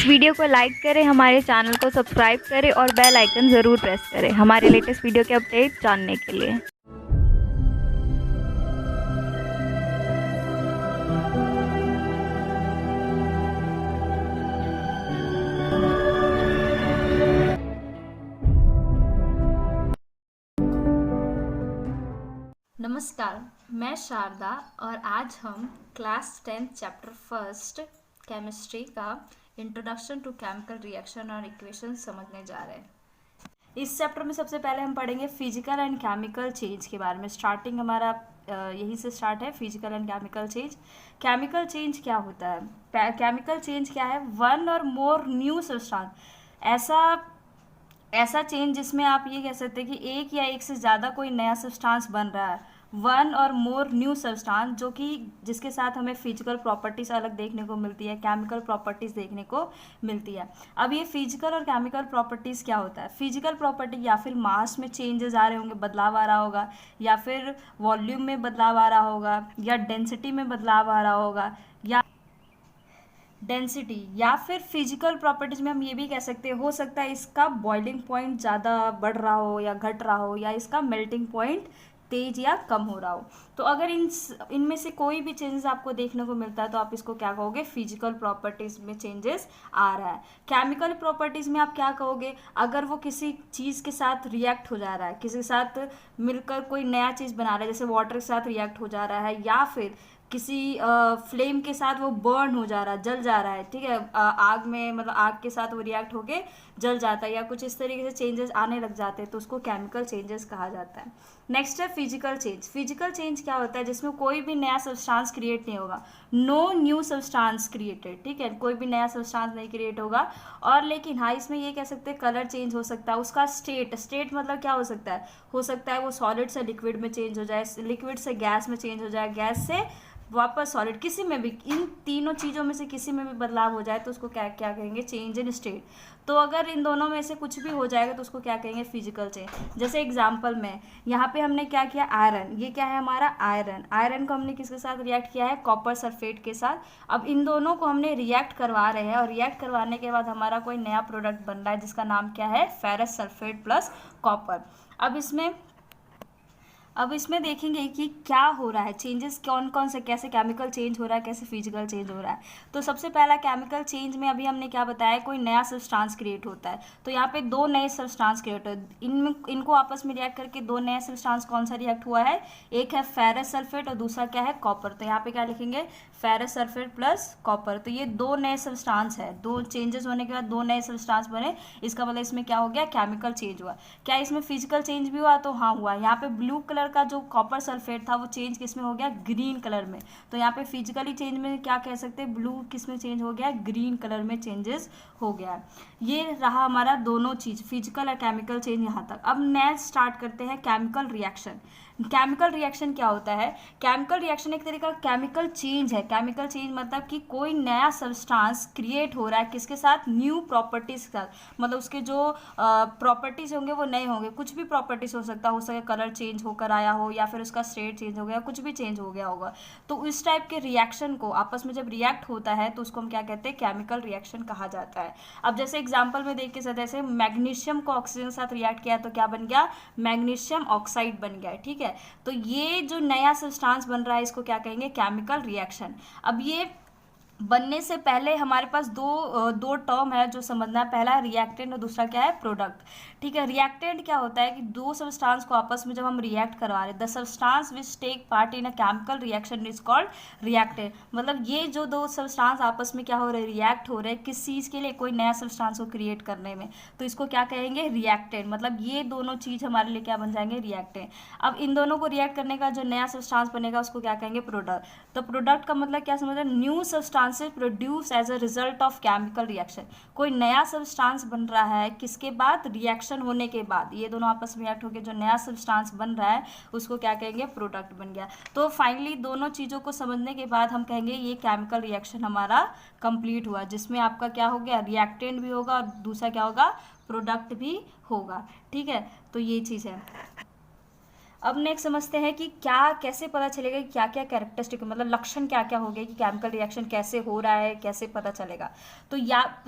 इस वीडियो को लाइक करें, हमारे चैनल को सब्सक्राइब करें और बेल आइकन ज़रूर प्रेस करें हमारे लेटेस्ट वीडियो के अपडेट जानने के लिए। नमस्कार, मैं शारदा और आज हम क्लास 10 चैप्टर फर्स्ट केमिस्ट्री का इंट्रोडक्शन टू केमिकल रिएक्शन और इक्वेशन समझने जा रहे हैं। इस चैप्टर में सबसे पहले हम पढ़ेंगे फिजिकल एंड केमिकल चेंज के बारे में। स्टार्टिंग हमारा यहीं से स्टार्ट है, physical and chemical change. Chemical change क्या होता है? केमिकल चेंज क्या है? वन और मोर न्यू सब्सटेंस, ऐसा चेंज जिसमें आप ये कह सकते हैं कि एक या एक से ज़्यादा कोई नया सब्सटेंस बन रहा है। वन और मोर न्यू सब्सटेंस जो कि जिसके साथ हमें फिजिकल प्रॉपर्टीज़ अलग देखने को मिलती है, केमिकल प्रॉपर्टीज़ देखने को मिलती है। अब ये फिजिकल और केमिकल प्रॉपर्टीज़ क्या होता है? फिजिकल प्रॉपर्टी या फिर मास में चेंजेस आ रहे होंगे, बदलाव आ रहा होगा, या फिर वॉल्यूम में बदलाव आ रहा होगा, या डेंसिटी में बदलाव आ रहा होगा, या फिर फिजिकल प्रॉपर्टीज में हम ये भी कह सकते हैं, हो सकता है इसका बॉइलिंग पॉइंट ज़्यादा बढ़ रहा हो या घट रहा हो, या इसका मेल्टिंग पॉइंट तेज या कम हो रहा हो। तो अगर इनमें से कोई भी चेंजेस आपको देखने को मिलता है तो आप इसको क्या कहोगे? फिजिकल प्रॉपर्टीज में चेंजेस आ रहा है। केमिकल प्रॉपर्टीज में आप क्या कहोगे? अगर वो किसी चीज़ के साथ रिएक्ट हो जा रहा है, किसी के साथ मिलकर कोई नया चीज़ बना रहा है, जैसे वाटर के साथ रिएक्ट हो जा रहा है, या फिर किसी फ्लेम के साथ वो बर्न हो जा रहा है, जल जा रहा है, ठीक है, आग में, मतलब आग के साथ वो रिएक्ट होके जल जाता है, या कुछ इस तरीके से चेंजेस आने लग जाते हैं, तो उसको केमिकल चेंजेस कहा जाता है। नेक्स्ट है फिजिकल चेंज। फिजिकल चेंज क्या होता है? जिसमें कोई भी नया सब्सटेंस क्रिएट नहीं होगा, नो न्यू सब्सटेंस क्रिएटेड, ठीक है, कोई भी नया सब्सटेंस नहीं क्रिएट होगा। और लेकिन हाँ, इसमें ये कह सकते हैं कलर चेंज हो सकता है, उसका स्टेट मतलब क्या हो सकता है वो सॉलिड से लिक्विड में चेंज हो जाए, लिक्विड से गैस में चेंज हो जाए, गैस से वापस सॉलिड, किसी में भी, इन तीनों चीज़ों में से किसी में भी बदलाव हो जाए तो उसको क्या क्या कहेंगे? Change in state. तो अगर इन दोनों में से कुछ भी हो जाएगा तो उसको क्या कहेंगे? Physical change. जैसे एग्जांपल में यहाँ पे हमने क्या किया? आयरन, ये क्या है हमारा? आयरन को हमने किसके साथ रिएक्ट किया है? कॉपर सल्फेट के साथ। अब इन दोनों को हमने रिएक्ट करवा रहे हैं, और रिएक्ट करवाने के बाद हमारा कोई नया प्रोडक्ट बन रहा है जिसका नाम क्या है? Ferrous sulphate plus copper. अब इसमें देखेंगे कि क्या हो रहा है, चेंजेस कौन कौन से, कैसे केमिकल चेंज हो रहा है, कैसे फिजिकल चेंज हो रहा है। तो सबसे पहला केमिकल चेंज में अभी हमने क्या बताया? कोई नया सब्सटेंस क्रिएट होता है। तो यहाँ पे दो नए सब्सटेंस क्रिएट हो, इनको आपस में रिएक्ट करके दो नए सब्सटेंस कौन सा रिएक्ट हुआ है? एक है फेरस सल्फेट और दूसरा क्या है? कॉपर। तो यहाँ पे क्या लिखेंगे? Ferrous sulphate plus copper. तो ये दो नए सब्सटेंस है, दो चेंजेस होने के बाद दो नए सब्सटेंस बने, इसका मतलब इसमें क्या हो गया? केमिकल चेंज हुआ। क्या इसमें फिजिकल चेंज भी हुआ? तो हाँ हुआ। यहाँ पे ब्लू कलर का जो कॉपर सल्फेट था वो चेंज किस में हो गया? ग्रीन कलर में। तो यहाँ पे फिजिकली चेंज में क्या कह सकते हैं? ब्लू किस में चेंज हो गया? ग्रीन कलर में चेंजेस हो गया। ये रहा हमारा दोनों चीज, फिजिकल और केमिकल चेंज यहाँ तक। अब नेक्स्ट स्टार्ट करते हैं केमिकल रिएक्शन। केमिकल रिएक्शन क्या होता है? केमिकल रिएक्शन एक तरीका केमिकल चेंज है। केमिकल चेंज मतलब कि कोई नया सब्सटेंस क्रिएट हो रहा है, किसके साथ? न्यू प्रॉपर्टीज के साथ। मतलब उसके जो प्रॉपर्टीज होंगे वो नए होंगे, कुछ भी प्रॉपर्टीज हो सकता है कलर चेंज होकर आया हो, या फिर उसका स्टेट चेंज हो गया, कुछ भी चेंज हो गया होगा। तो इस टाइप के रिएक्शन को आपस में जब रिएक्ट होता है तो उसको हम क्या कहते हैं? केमिकल रिएक्शन कहा जाता है। अब जैसे एग्जाम्पल में देख के साथ, जैसे मैग्नीशियम को ऑक्सीजन के साथ रिएक्ट किया तो क्या बन गया? मैग्नीशियम ऑक्साइड बन गया, ठीक है। तो ये जो नया सब्सटेंस बन रहा है इसको क्या कहेंगे? Chemical reaction. अब ये बनने से पहले हमारे पास दो टर्म है जो समझना है। पहला है रिएक्टेंट और दूसरा क्या है? प्रोडक्ट, ठीक है। रिएक्टेंट क्या होता है कि दो सब्सटेंस को आपस में जब हम रिएक्ट करवा रहे हैं, the substance which take part in a chemical reaction is called reactant. मतलब ये जो दो सब्सटेंस आपस में क्या हो रहे हैं? रिएक्ट हो रहे हैं, किस चीज़ के लिए? कोई नया सब्सटेंस को क्रिएट करने में, तो इसको क्या कहेंगे? रिएक्टेंट। मतलब ये दोनों चीज़ हमारे लिए क्या बन जाएंगे? रिएक्टेंट। अब इन दोनों को रिएक्ट करने का जो नया सब्सटेंस बनेगा उसको क्या कहेंगे? प्रोडक्ट। तो प्रोडक्ट का मतलब क्या समझ रहे हैं? New substance produce as a result of chemical reaction. कोई नया सब्सटेंस बन रहा है, किसके बाद? रिएक्शन होने के बाद। ये दोनों आपस में रिएक्ट होकर जो नया सब्सटेंस बन रहा है उसको क्या कहेंगे? प्रोडक्ट बन गया। तो फाइनली दोनों चीज़ों को समझने के बाद हम कहेंगे ये केमिकल रिएक्शन हमारा कंप्लीट हुआ, जिसमें आपका क्या हो गया? रिएक्टेंट भी होगा और दूसरा क्या होगा? प्रोडक्ट भी होगा, ठीक है। तो ये चीज़ है। अब नेक्स्ट समझते हैं कि क्या कैसे पता चलेगा कि क्या क्या कैरेक्टरिस्टिक, मतलब लक्षण क्या क्या हो गए कि केमिकल रिएक्शन कैसे हो रहा है, कैसे पता चलेगा।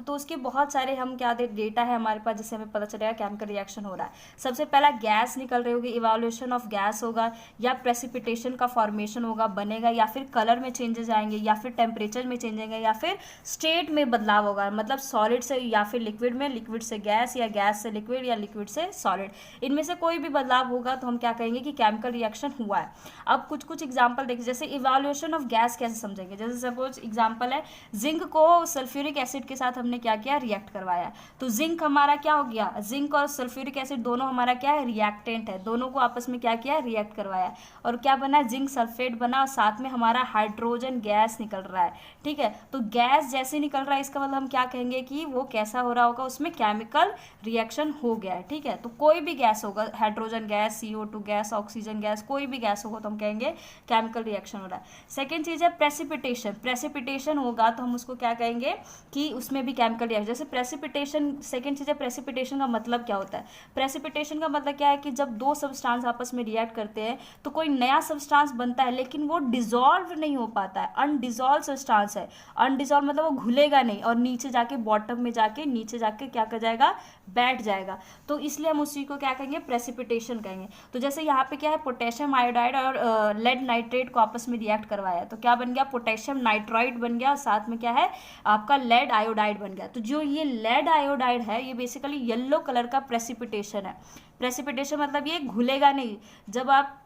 तो उसके बहुत सारे हम क्या डेटा है हमारे पास जिससे हमें पता चलेगा केमिकल रिएक्शन हो रहा है। सबसे पहला गैस निकल रही होगी, इवोल्यूशन ऑफ गैस होगा, या प्रेसिपिटेशन का फॉर्मेशन होगा, बनेगा, या फिर कलर में चेंजेस आएंगे, या फिर टेम्परेचर में चेंज आएंगे, या फिर स्टेट में बदलाव होगा, मतलब सॉलिड से या फिर लिक्विड में, लिक्विड से गैस, या गैस से लिक्विड, या लिक्विड से सॉलिड। इनमें से कोई भी बदलाव होगा तो हम क्या कहेंगे कि केमिकल रिएक्शन हुआ है। अब कुछ कुछ एग्जांपल देखिए, जैसे इवोल्यूशन ऑफ गैस कैसे समझेंगे। जैसे सपोज एग्जांपल है, जिंक को सल्फ्यूरिक एसिड के साथ हमने क्या किया, रिएक्ट करवाया, तो जिंक हमारा क्या हो गया, जिंक और सल्फ्यूरिक एसिड दोनों हमारा क्या है, रिएक्टेंट है, दोनों को आपस में क्या किया, रिएक्ट करवाया, और क्या बना, जिंक सल्फेट बना, और साथ में हमारा हाइड्रोजन गैस निकल रहा है। ठीक है, तो गैस जैसे निकल रहा है इसका मतलब हम क्या कहेंगे कि वो कैसा हो रहा होगा, उसमें केमिकल रिएक्शन हो गया है। ठीक है, तो कोई भी गैस होगा, hydrogen gas, CO2 gas, oxygen gas, कोई भी गैस होगा तो हम कहेंगे केमिकल रिएक्शन हो रहा है। सेकेंड चीज है प्रेसिपिटेशन। प्रेसिपिटेशन होगा तो हम उसको क्या कहेंगे कि उसमें भी केमिकल रिएक्शन, जैसे प्रेसिपिटेशन। सेकेंड चीज है प्रेसिपिटेशन का मतलब क्या होता है। प्रेसिपिटेशन का मतलब क्या है कि जब दो सब्सटेंस आपस में रिएक्ट करते हैं तो कोई नया सब्सटेंस बनता है, लेकिन वो डिजोल्व नहीं हो पाता है, अनडिजोल्व सब्सटेंस है। अनडिजोल्व मतलब वो घुलेगा नहीं और नीचे जाके बॉटम में जाके नीचे जाके क्या कर जाएगा, बैठ जाएगा, तो इसलिए हम उसी को क्या कहेंगे, प्रेसिपिटेशन कहेंगे। तो जैसे यहाँ पे क्या है, पोटेशियम आयोडाइड और लेड नाइट्रेट को आपस में रिएक्ट करवाया तो क्या बन गया, पोटेशियम नाइट्राइड बन गया, और साथ में क्या है आपका लेड आयोडाइड बन गया। तो जो ये लेड आयोडाइड है ये बेसिकली येलो कलर का प्रेसिपिटेशन है। प्रेसिपिटेशन मतलब ये घुलेगा नहीं, जब आप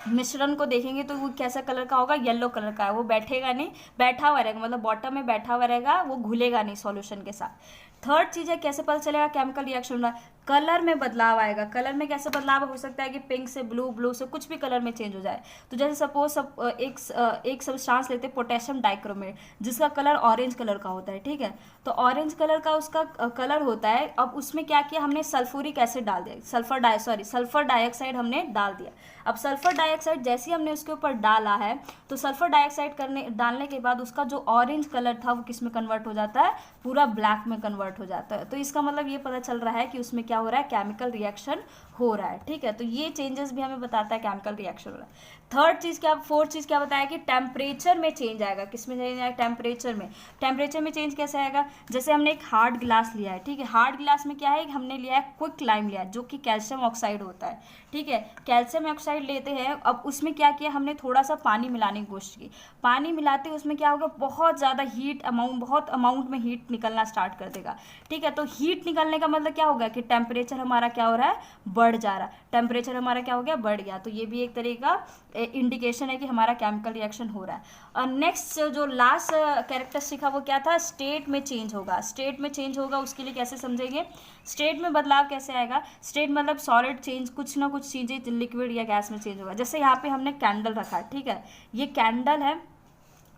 मिश्रण को देखेंगे तो वो कैसा कलर का होगा, येलो कलर का है, वो बैठेगा नहीं, बैठा हुआ रहेगा, मतलब बॉटम में बैठा हुआ रहेगा, वो घुलेगा नहीं सॉल्यूशन के साथ। थर्ड चीज है कैसे पता चलेगा केमिकल रिएक्शन हो रहा है, कलर में बदलाव आएगा। कलर में कैसे बदलाव हो सकता है कि पिंक से ब्लू, ब्लू से कुछ भी कलर में चेंज हो जाए। तो जैसे सपोज एक सब्सटेंस लेते हैं पोटेशियम डाइक्रोमेट, जिसका कलर ऑरेंज कलर का होता है। ठीक है, तो ऑरेंज कलर का उसका कलर होता है। अब उसमें क्या किया हमने, सल्फ्यूरिक एसिड डाल दिया, सल्फर डाइऑक्साइड हमने डाल दिया। अब सल्फर डाइऑक्साइड जैसे ही हमने उसके ऊपर डाला है तो सल्फर डाइऑक्साइड डालने के बाद उसका जो ऑरेंज कलर था वो किस में कन्वर्ट हो जाता है, पूरा ब्लैक में कन्वर्ट हो जाता है। तो इसका मतलब ये पता चल रहा है कि उसमें क्या हो रहा है, केमिकल रिएक्शन हो रहा है। ठीक है, तो ये चेंजेस भी हमें बताता है केमिकल रिएक्शन हो रहा है। फोर्थ चीज क्या बताया कि टेम्परेचर में चेंज आएगा। किस में चेंज आएगा, टेम्परेचर में। टेम्परेचर में चेंज कैसे आएगा, जैसे हमने एक हार्ड ग्लास लिया है। ठीक है, हार्ड ग्लास में क्या है, हमने लिया है क्विक लाइम लिया है जो कि कैल्शियम ऑक्साइड होता है। ठीक है, कैल्शियम ऑक्साइड लेते हैं, अब उसमें क्या किया हमने, थोड़ा सा पानी मिलाने की कोशिश की। पानी मिलाते उसमें क्या होगा, बहुत ज़्यादा बहुत अमाउंट में हीट निकलना स्टार्ट कर देगा। ठीक है, तो हीट निकलने का मतलब क्या होगा कि टेम्परेचर हमारा क्या हो रहा है, बढ़ जा रहा है। टेम्परेचर हमारा क्या हो गया, बढ़ गया। तो ये भी एक तरह का इंडिकेशन है कि हमारा केमिकल रिएक्शन हो रहा है। और नेक्स्ट जो लास्ट कैरेक्टरिस्टिक है वो क्या था, स्टेट में चेंज होगा। स्टेट में चेंज होगा उसके लिए कैसे समझेंगे, स्टेट में बदलाव कैसे आएगा। स्टेट मतलब सॉलिड चेंज, कुछ ना कुछ चीज़ें लिक्विड या गैस में चेंज होगा। जैसे यहाँ पे हमने कैंडल रखा है। ठीक है, ये कैंडल है।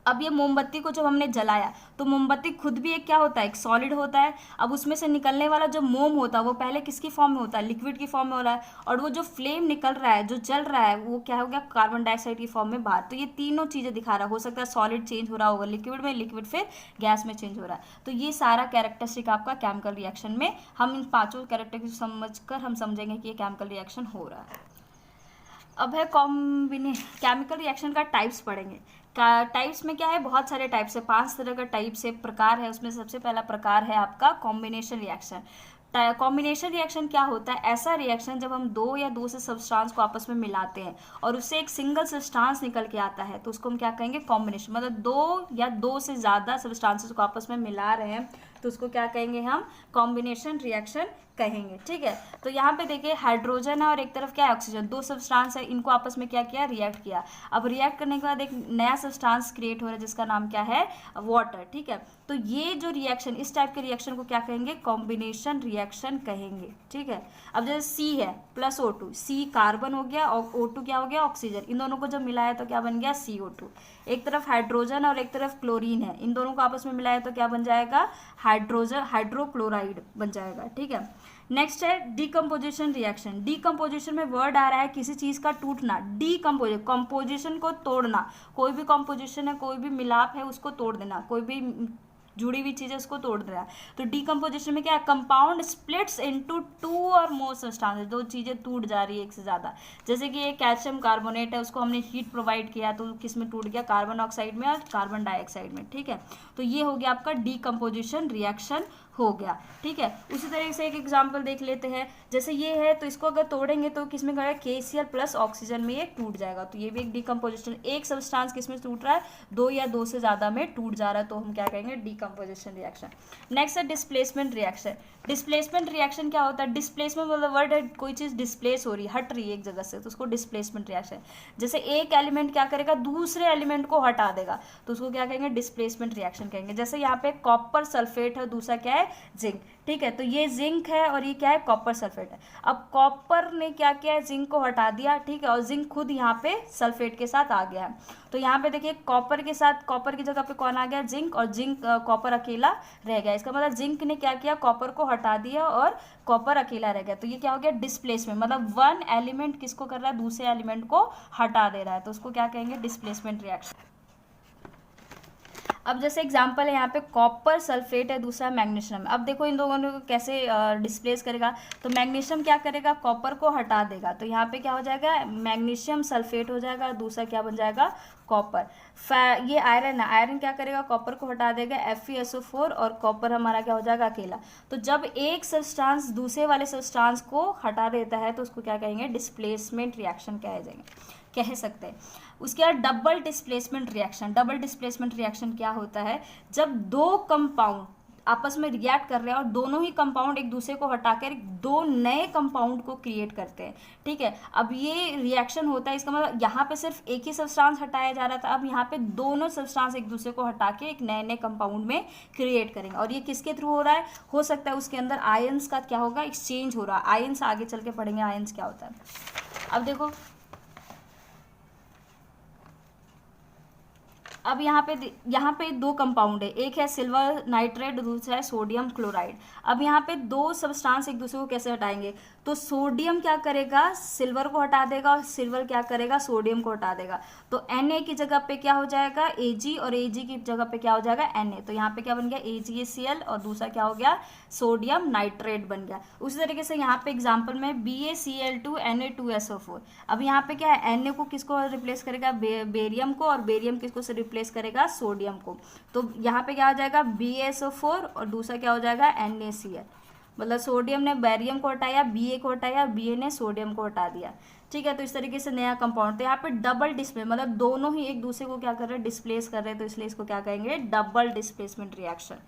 अब ये मोमबत्ती को जब हमने जलाया तो मोमबत्ती खुद भी एक क्या होता है, एक सॉलिड होता है। अब उसमें से निकलने वाला जो मोम होता है वो पहले किसकी फॉर्म में होता है, लिक्विड की फॉर्म में हो रहा है। और वो जो फ्लेम निकल रहा है, जो जल रहा है, वो क्या हो गया, कार्बन डाइऑक्साइड की फॉर्म में बाहर। तो ये तीनों चीज़ें दिखा रहा है, हो सकता है सॉलिड चेंज हो रहा होगा लिक्विड में, लिक्विड फिर गैस में चेंज हो रहा है। तो ये सारा कैरेक्टरिस्टिक आपका केमिकल रिएक्शन में, हम इन पाँचों कैरेक्टरिस्टिक समझकर हम समझेंगे कि ये केमिकल रिएक्शन हो रहा है। अब है केमिकल रिएक्शन का टाइप्स पढ़ेंगे। टाइप्स में क्या है, बहुत सारे टाइप्स है, 5 तरह का टाइप्स है, प्रकार है। उसमें सबसे पहला प्रकार है आपका कॉम्बिनेशन रिएक्शन। कॉम्बिनेशन रिएक्शन क्या होता है, ऐसा रिएक्शन जब हम दो या दो से सब्सटेंस को आपस में मिलाते हैं और उससे एक सिंगल सब्सटेंस निकल के आता है तो उसको हम क्या कहेंगे, कॉम्बिनेशन। मतलब दो या दो से ज़्यादा सब्सटेंसेस को आपस में मिला रहे हैं तो उसको क्या कहेंगे, हम कॉम्बिनेशन रिएक्शन कहेंगे। ठीक है, तो यहाँ पे देखिए हाइड्रोजन है और एक तरफ क्या है, ऑक्सीजन। दो सब्सटेंस है, इनको आपस में क्या किया, रिएक्ट किया। अब रिएक्ट करने के बाद एक नया सब्सटेंस क्रिएट हो रहा है जिसका नाम क्या है, वाटर। ठीक है, तो ये जो रिएक्शन, इस टाइप के रिएक्शन को क्या कहेंगे, कॉम्बिनेशन रिएक्शन कहेंगे। ठीक है, अब जैसे C है प्लस O2, C कार्बन हो गया और O2 क्या हो गया, ऑक्सीजन। इन दोनों को जब मिलाया तो क्या बन गया, CO2। एक तरफ हाइड्रोजन और एक तरफ क्लोरीन है, इन दोनों को आपस में मिलाया तो क्या बन जाएगा, हाइड्रोक्लोराइड बन जाएगा। ठीक है, नेक्स्ट है डीकम्पोजिशन रिएक्शन। डीकम्पोजिशन में वर्ड आ रहा है किसी चीज़ का टूटना, कंपोजिशन को तोड़ना। कोई भी कंपोजिशन है, कोई भी मिलाप है, उसको तोड़ देना। कोई भी जुड़ी हुई चीज़ें उसको तोड़ रहा है। तो डीकम्पोजिशन में क्या है, कंपाउंड स्प्लिट्स इनटू 2 और मोर सब्सटेंसेस, दो चीज़ें टूट जा रही है एक से ज़्यादा। जैसे कि ये कैल्शियम कार्बोनेट है, उसको हमने हीट प्रोवाइड किया तो किस में टूट गया, कार्बन ऑक्साइड में और कार्बन डाइऑक्साइड में। ठीक है, तो ये हो गया आपका डीकम्पोजिशन रिएक्शन हो गया। ठीक है, उसी तरीके से एक एग्जांपल देख लेते हैं। जैसे ये है तो इसको अगर तोड़ेंगे तो किस में करेगा, KCl प्लस ऑक्सीजन में ये टूट जाएगा। तो ये भी एक डीकम्पोजिशन, एक सब्सटेंस किस में टूट रहा है, दो या दो से ज़्यादा में टूट जा रहा है, तो हम क्या कहेंगे, डीकम्पोजिशन रिएक्शन। नेक्स्ट है डिस्प्लेसमेंट रिएक्शन। डिस्प्लेसमेंट रिएक्शन क्या होता है, डिस्प्लेसमेंट मतलब वर्ड है, कोई चीज़ डिस्प्लेस हो रही है, हट रही है एक जगह से, तो उसको डिस्प्लेसमेंट रिएक्शन। जैसे एक एलिमेंट क्या करेगा, दूसरे एलिमेंट को हटा देगा, तो उसको क्या कहेंगे, डिस्प्लेसमेंट रिएक्शन कहेंगे। जैसे यहाँ पे कॉपर सल्फेट है, दूसरा क्या है, जिंक। ठीक है, तो ये जिंक है और ये क्या है, कॉपर सल्फेट है। अब कॉपर ने क्या किया है, जिंक को हटा दिया। ठीक है, और जिंक खुद यहाँ पे सल्फेट के साथ आ गया है। तो यहाँ पे देखिए कॉपर के साथ, कॉपर की जगह पे कौन आ गया, जिंक, और जिंक कॉपर अकेला रह गया। इसका मतलब जिंक ने क्या किया, कॉपर को हटा दिया और कॉपर अकेला रह गया। तो ये क्या हो गया, डिस्प्लेसमेंट, मतलब वन एलिमेंट किसको कर रहा है, दूसरे एलिमेंट को हटा दे रहा है, तो उसको क्या कहेंगे, डिस्प्लेसमेंट रिएक्शन। अब जैसे एग्जांपल है यहाँ पे कॉपर सल्फेट है, दूसरा मैग्नीशियम। अब देखो इन दोनों को कैसे डिस्प्लेस करेगा, तो मैग्नीशियम क्या करेगा, कॉपर को हटा देगा, तो यहाँ पे क्या हो जाएगा, मैग्नीशियम सल्फेट हो जाएगा, दूसरा क्या बन जाएगा, कॉपर। ये आयरन है, आयरन क्या करेगा, कॉपर को हटा देगा, FeSO4, और कॉपर हमारा क्या हो जाएगा, अकेला। तो जब एक सब्सटेंस दूसरे वाले सब्सटेंस को हटा देता है तो उसको क्या कहेंगे, डिस्प्लेसमेंट रिएक्शन कह सकते हैं। उसके बाद double displacement reaction. Double displacement reaction क्या होता है, जब दो कंपाउंड आपस में रिएक्ट कर रहे हैं और दोनों ही कंपाउंड एक दूसरे को हटाकर दो नए कंपाउंड को क्रिएट करते हैं। ठीक है, अब ये रिएक्शन होता है, इसका मतलब यहाँ पे सिर्फ एक ही सब्सटेंस हटाया जा रहा था, अब यहाँ पे दोनों सब्सटेंस एक दूसरे को हटा के एक नए नए कंपाउंड में क्रिएट करेंगे। और ये किसके थ्रू हो रहा है, हो सकता है उसके अंदर आयंस का क्या होगा, एक्सचेंज हो रहा है। आयंस आगे चल के पढ़ेंगे आयंस क्या होता है। अब देखो, अब यहाँ पे दो कंपाउंड है, एक है सिल्वर नाइट्रेट, दूसरा है सोडियम क्लोराइड। अब यहाँ पे दो सब्सटेंस एक दूसरे को कैसे हटाएंगे, तो सोडियम क्या करेगा, सिल्वर को हटा देगा, और सिल्वर क्या करेगा, सोडियम को हटा देगा। तो Na की जगह पे क्या हो जाएगा, Ag, और Ag की जगह पे क्या हो जाएगा, Na। तो यहाँ पे क्या बन गया, AgCl, और दूसरा क्या हो गया, सोडियम नाइट्रेट बन गया। उसी तरीके से यहाँ पे एग्जाम्पल में BaCl2 Na2SO4। अब यहाँ पे क्या है, Na को किसको रिप्लेस करेगा, बेरियम को, और बेरियम किसको से रिप्लेस करेगा, सोडियम को। तो यहाँ पे क्या हो जाएगा, BaSO4, और दूसरा क्या हो जाएगा, NaCl। मतलब सोडियम ने बेरियम को हटाया, Ba को हटाया, Ba ने सोडियम को हटा दिया। ठीक है, तो इस तरीके से नया कंपाउंड। तो यहाँ पे डबल डिस्प्ले, मतलब दोनों ही एक दूसरे को क्या कर रहे हैं, डिस्प्लेस कर रहे हैं, तो इसलिए इसको क्या कहेंगे, डबल डिस्प्लेसमेंट रिएक्शन।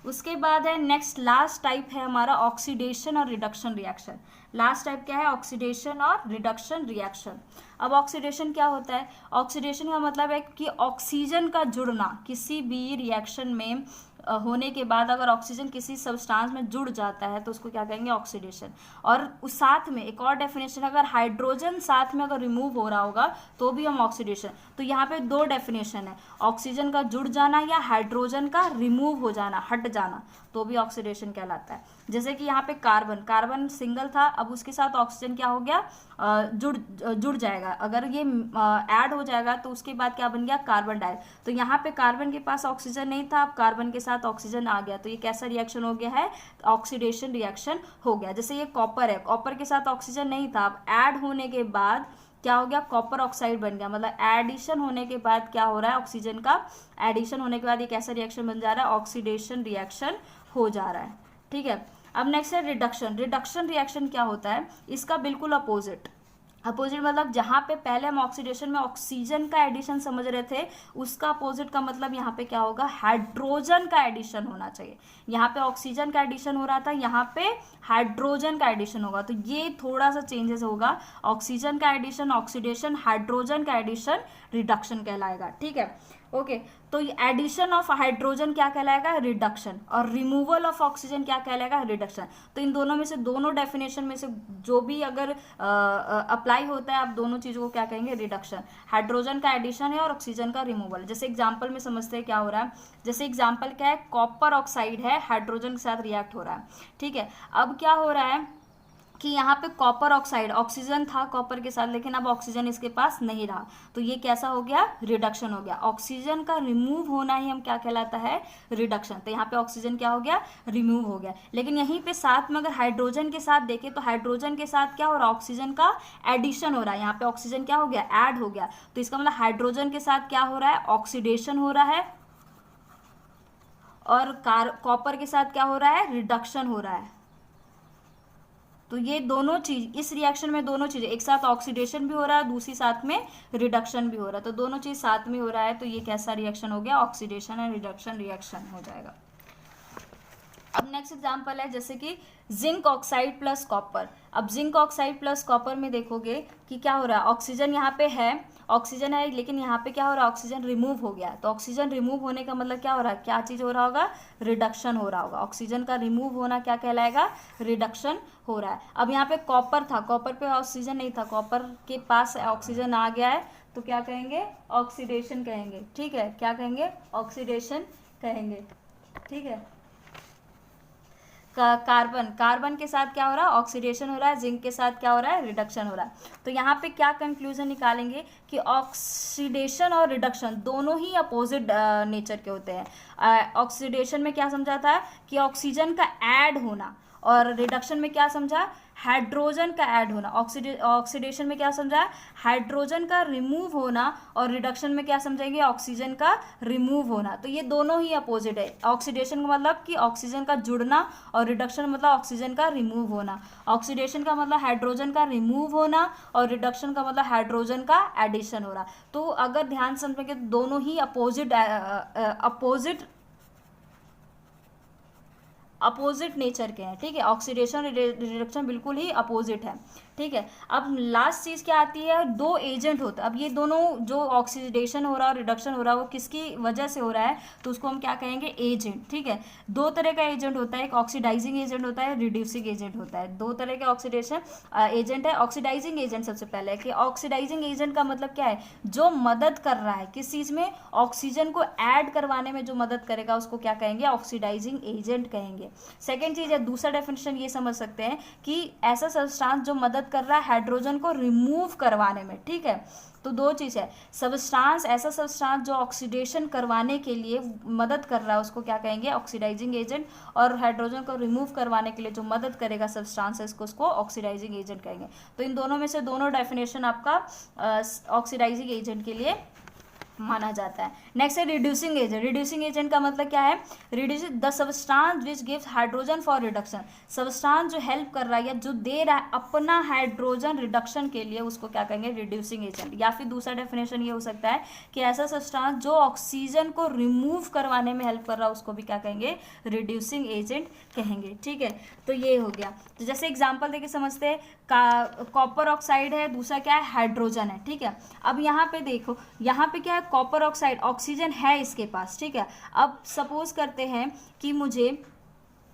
उसके बाद है नेक्स्ट लास्ट टाइप है हमारा ऑक्सीडेशन और रिडक्शन रिएक्शन। लास्ट टाइप क्या है, ऑक्सीडेशन और रिडक्शन रिएक्शन। अब ऑक्सीडेशन क्या होता है, ऑक्सीडेशन का मतलब है कि ऑक्सीजन का जुड़ना किसी भी रिएक्शन में होने के बाद अगर ऑक्सीजन किसी सब्सटेंस में जुड़ जाता है तो उसको क्या कहेंगे, ऑक्सीडेशन। और उस साथ में एक और डेफिनेशन, अगर हाइड्रोजन साथ में अगर रिमूव हो रहा होगा तो भी हम ऑक्सीडेशन। तो यहाँ पे दो डेफिनेशन है, ऑक्सीजन का जुड़ जाना या हाइड्रोजन का रिमूव हो जाना, हट जाना, तो भी ऑक्सीडेशन कहलाता है। जैसे कि यहाँ पे कार्बन सिंगल था, अब उसके साथ ऑक्सीजन क्या हो गया, जुड़ जाएगा। अगर ये ऐड हो जाएगा तो उसके बाद क्या बन गया, कार्बन डाई। तो यहाँ पे कार्बन के पास ऑक्सीजन नहीं था, अब कार्बन के साथ ऑक्सीजन आ गया, तो ये कैसा रिएक्शन हो गया है, ऑक्सीडेशन रिएक्शन हो गया। जैसे ये कॉपर है, कॉपर के साथ ऑक्सीजन नहीं था, अब ऐड होने के बाद क्या हो गया, कॉपर ऑक्साइड बन गया। मतलब एडिशन होने के बाद क्या हो रहा है, ऑक्सीजन का एडिशन होने के बाद ये कैसा रिएक्शन बन जा रहा है, ऑक्सीडेशन रिएक्शन हो जा रहा है। ठीक है, अब नेक्स्ट है रिडक्शन। रिडक्शन रिएक्शन क्या होता है, इसका बिल्कुल अपोजिट मतलब जहाँ पे पहले हम ऑक्सीडेशन में ऑक्सीजन का एडिशन समझ रहे थे, उसका अपोजिट का मतलब यहाँ पे क्या होगा, हाइड्रोजन का एडिशन होना चाहिए। यहाँ पे ऑक्सीजन का एडिशन हो रहा था, यहाँ पे हाइड्रोजन का एडिशन होगा, तो ये थोड़ा सा चेंजेस होगा। ऑक्सीजन का एडिशन ऑक्सीडेशन, हाइड्रोजन का एडिशन रिडक्शन कहलाएगा। ठीक है, ओके। तो एडिशन ऑफ हाइड्रोजन क्या कहलाएगा, रिडक्शन, और रिमूवल ऑफ ऑक्सीजन क्या कहलाएगा, रिडक्शन। तो इन दोनों में से, दोनों डेफिनेशन में से जो भी अगर अप्लाई होता है, आप दोनों चीज़ों को क्या कहेंगे, रिडक्शन। हाइड्रोजन का एडिशन है और ऑक्सीजन का रिमूवल। जैसे एग्जाम्पल में समझते हैं क्या हो रहा है, जैसे एग्जाम्पल क्या है, कॉपर ऑक्साइड है, हाइड्रोजन के साथ रिएक्ट हो रहा है। ठीक है, अब क्या हो रहा है कि यहाँ पे कॉपर ऑक्साइड, ऑक्सीजन था कॉपर के साथ लेकिन अब ऑक्सीजन इसके पास नहीं रहा, तो ये कैसा हो गया, रिडक्शन हो गया। ऑक्सीजन का रिमूव होना ही हम क्या कहलाता है, रिडक्शन। तो यहाँ पे ऑक्सीजन क्या हो गया, रिमूव हो गया। लेकिन यहीं पे साथ में अगर हाइड्रोजन के साथ देखें तो हाइड्रोजन के साथ क्या हो रहा है, ऑक्सीजन का एडिशन हो रहा है। यहाँ पे ऑक्सीजन क्या हो गया, ऐड हो गया। तो इसका मतलब हाइड्रोजन के साथ क्या हो रहा है, ऑक्सीडेशन हो रहा है, और कॉपर के साथ क्या हो रहा है, रिडक्शन हो रहा है। तो ये दोनों चीज, इस रिएक्शन में दोनों चीजें एक साथ, ऑक्सीडेशन भी हो रहा है, दूसरी साथ में रिडक्शन भी हो रहा है, तो दोनों चीज साथ में हो रहा है। तो ये कैसा रिएक्शन हो गया, ऑक्सीडेशन एंड रिडक्शन रिएक्शन हो जाएगा। अब नेक्स्ट एग्जांपल है जैसे कि जिंक ऑक्साइड प्लस कॉपर। अब जिंक ऑक्साइड प्लस कॉपर में देखोगे कि क्या हो रहा है, ऑक्सीजन यहाँ पे है, ऑक्सीजन है, लेकिन यहाँ पे क्या हो रहा है, ऑक्सीजन रिमूव हो गया। तो ऑक्सीजन रिमूव होने का मतलब क्या हो रहा है, क्या चीज़ हो रहा होगा, रिडक्शन हो रहा होगा। ऑक्सीजन का रिमूव होना क्या कहलाएगा, रिडक्शन हो रहा है। अब यहाँ पे कॉपर था, कॉपर पे ऑक्सीजन नहीं था, कॉपर के पास ऑक्सीजन आ गया है, तो क्या कहेंगे, ऑक्सीडेशन कहेंगे। ठीक है, क्या कहेंगे, ऑक्सीडेशन कहेंगे। ठीक है, कार्बन के साथ क्या हो रहा है, ऑक्सीडेशन हो रहा है, जिंक के साथ क्या हो रहा है, रिडक्शन हो रहा है। तो यहाँ पे क्या कंक्लूजन निकालेंगे कि ऑक्सीडेशन और रिडक्शन दोनों ही अपोजिट नेचर के होते हैं। ऑक्सीडेशन में क्या समझा था कि ऑक्सीजन का ऐड होना, और रिडक्शन में क्या समझा, हाइड्रोजन का ऐड होना। ऑक्सीडेशन में क्या समझा, हाइड्रोजन का रिमूव होना, और रिडक्शन में क्या समझेंगे, ऑक्सीजन का रिमूव होना। तो ये दोनों ही अपोजिट है। ऑक्सीडेशन का मतलब कि ऑक्सीजन का जुड़ना, और रिडक्शन मतलब ऑक्सीजन का रिमूव होना। ऑक्सीडेशन का मतलब हाइड्रोजन का रिमूव होना, और रिडक्शन का मतलब हाइड्रोजन का एडिशन हो रहा। तो अगर ध्यान से समझेंगे तो दोनों ही अपोजिट नेचर के हैं। ठीक है, ऑक्सीडेशन रिडक्शन बिल्कुल ही अपोजिट है। ठीक है, अब लास्ट चीज़ क्या आती है, दो एजेंट होते हैं। अब ये दोनों जो ऑक्सीडेशन हो रहा है और रिडक्शन हो रहा है वो किसकी वजह से हो रहा है, तो उसको हम क्या कहेंगे, एजेंट। ठीक है, दो तरह का एजेंट होता है, एक ऑक्सीडाइजिंग एजेंट होता है, रिड्यूसिंग एजेंट होता है। दो तरह के ऑक्सीडेशन एजेंट है। ऑक्सीडाइजिंग एजेंट सबसे पहले है कि ऑक्सीडाइजिंग एजेंट का मतलब क्या है, जो मदद कर रहा है किस चीज़ में, ऑक्सीजन को ऐड करवाने में जो मदद करेगा उसको क्या कहेंगे, ऑक्सीडाइजिंग एजेंट कहेंगे। सेकेंड चीज़ है, दूसरा डेफिनेशन ये समझ सकते हैं कि ऐसा सब्सटेंस जो मदद कर रहा है हाइड्रोजन को रिमूव करवाने में। ठीक है, तो दो चीज़ है, सब्सटेंस, ऐसा सब्सटेंस जो ऑक्सीडेशन करवाने के लिए मदद कर रहा है उसको क्या कहेंगे, ऑक्सीडाइजिंग एजेंट, और हाइड्रोजन को रिमूव करवाने के लिए जो मदद करेगा सब्सटेंस है उसको ऑक्सीडाइजिंग एजेंट कहेंगे। तो इन दोनों में से दोनों डेफिनेशन आपका ऑक्सीडाइजिंग एजेंट के लिए माना जाता है। नेक्स्ट है रिड्यूसिंग एजेंट। रिड्यूसिंग एजेंट का मतलब क्या है, reduce the substance which gives hydrogen for reduction. Substance जो हेल्प कर रहा है या जो दे रहा है अपना हाइड्रोजन रिडक्शन के लिए उसको क्या कहेंगे, रिड्यूसिंग एजेंट। या फिर दूसरा डेफिनेशन ये हो सकता है कि ऐसा सब्सटेंस जो ऑक्सीजन को रिमूव करवाने में हेल्प कर रहा है उसको भी क्या कहेंगे, रिड्यूसिंग एजेंट कहेंगे। ठीक है, तो ये हो गया। तो जैसे एग्जाम्पल देके समझते हैं, कॉपर ऑक्साइड है, दूसरा क्या है, हाइड्रोजन है। ठीक है, अब यहाँ पे देखो, यहाँ पे क्या है, कॉपर ऑक्साइड, ऑक्सीजन है इसके पास। ठीक है, अब सपोज करते हैं कि मुझे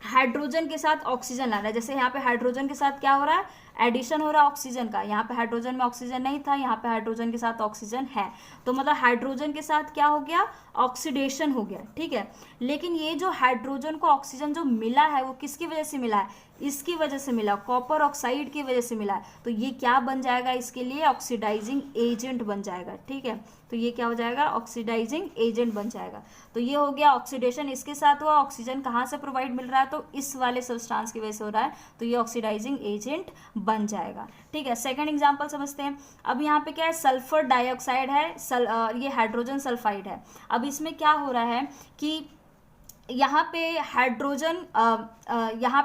हाइड्रोजन के साथ ऑक्सीजन लाना है। जैसे यहाँ पे हाइड्रोजन के साथ क्या हो रहा है, एडिशन हो रहा है ऑक्सीजन का। यहाँ पे हाइड्रोजन में ऑक्सीजन नहीं था, यहाँ पे हाइड्रोजन के साथ ऑक्सीजन है, तो मतलब हाइड्रोजन के साथ क्या हो गया, ऑक्सीडेशन हो गया। ठीक है, लेकिन ये जो हाइड्रोजन को ऑक्सीजन जो मिला है वो किसकी वजह से मिला है, इसकी वजह से मिला, कॉपर ऑक्साइड की वजह से मिला है। तो ये क्या बन जाएगा, इसके लिए ऑक्सीडाइजिंग एजेंट बन जाएगा। ठीक है, तो ये क्या हो जाएगा, ऑक्सीडाइजिंग एजेंट बन जाएगा। तो ये हो गया ऑक्सीडेशन इसके साथ हुआ, ऑक्सीजन कहाँ से प्रोवाइड मिल रहा है, तो इस वाले सब्सटेंस की वजह से हो रहा है, तो ये ऑक्सीडाइजिंग एजेंट बन जाएगा। ठीक है, सेकंड एग्जांपल समझते हैं। अब यहाँ पे क्या है, सल्फर डाइऑक्साइड है, ये हाइड्रोजन सल्फाइड है। अब इसमें क्या हो रहा है कि यहाँ पे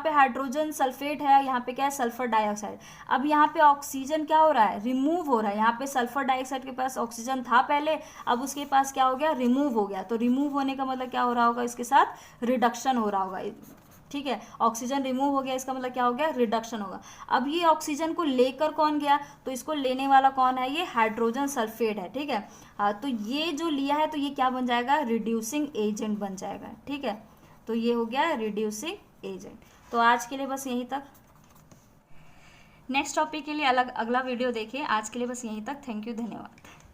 हाइड्रोजन सल्फेट है, यहाँ पे क्या है, सल्फर डाइऑक्साइड। अब यहाँ पे ऑक्सीजन क्या हो रहा है, रिमूव हो रहा है। यहाँ पे सल्फर डाइऑक्साइड के पास ऑक्सीजन था पहले, अब उसके पास क्या हो गया, रिमूव हो गया। तो रिमूव होने का मतलब क्या हो रहा होगा, इसके साथ रिडक्शन हो रहा होगा। ठीक है, ऑक्सीजन रिमूव हो गया, इसका मतलब क्या हो गया, रिडक्शन होगा। अब ये ऑक्सीजन को लेकर कौन गया, तो इसको लेने वाला कौन है, ये हाइड्रोजन सल्फेट है। ठीक है, तो ये जो लिया है तो ये क्या बन जाएगा, रिड्यूसिंग एजेंट बन जाएगा। ठीक है, तो ये हो गया रिड्यूसिंग एजेंट। तो आज के लिए बस यहीं तक, नेक्स्ट टॉपिक के लिए अगला वीडियो देखें। आज के लिए बस यहीं तक। थैंक यू, धन्यवाद।